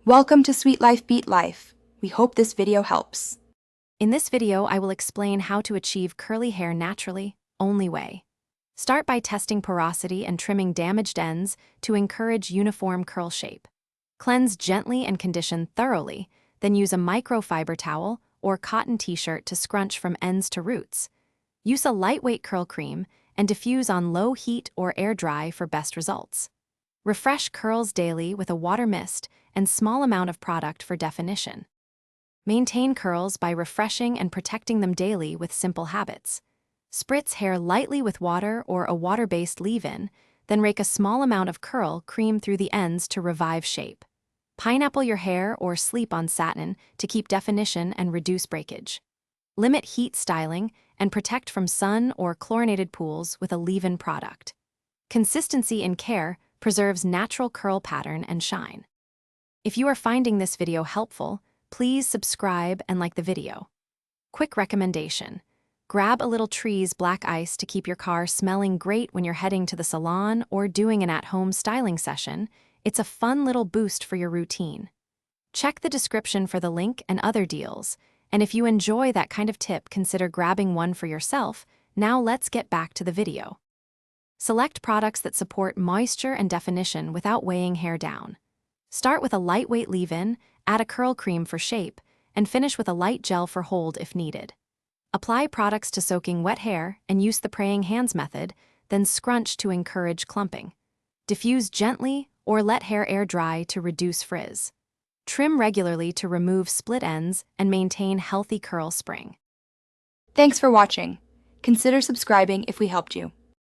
Welcome to Sweet Life Beat Life. We hope this video helps. In this video, I will explain how to achieve curly hair naturally, only way. Start by testing porosity and trimming damaged ends to encourage uniform curl shape. Cleanse gently and condition thoroughly, then use a microfiber towel or cotton t-shirt to scrunch from ends to roots. Use a lightweight curl cream and diffuse on low heat or air dry for best results. Refresh curls daily with a water mist and small amount of product for definition. Maintain curls by refreshing and protecting them daily with simple habits. Spritz hair lightly with water or a water-based leave-in, then rake a small amount of curl cream through the ends to revive shape. Pineapple your hair or sleep on satin to keep definition and reduce breakage. Limit heat styling and protect from sun or chlorinated pools with a leave-in product. Consistency in care preserves natural curl pattern and shine. If you are finding this video helpful, please subscribe and like the video. Quick recommendation: grab a little Trees black ice to keep your car smelling great when you're heading to the salon or doing an at-home styling session. It's a fun little boost for your routine. Check the description for the link and other deals, and if you enjoy that kind of tip, consider grabbing one for yourself. Now let's get back to the video. Select products that support moisture and definition without weighing hair down. Start with a lightweight leave-in, add a curl cream for shape, and finish with a light gel for hold if needed. Apply products to soaking wet hair and use the praying hands method, then scrunch to encourage clumping. Diffuse gently or let hair air dry to reduce frizz. Trim regularly to remove split ends and maintain healthy curl spring. Thanks for watching. Consider subscribing if we helped you.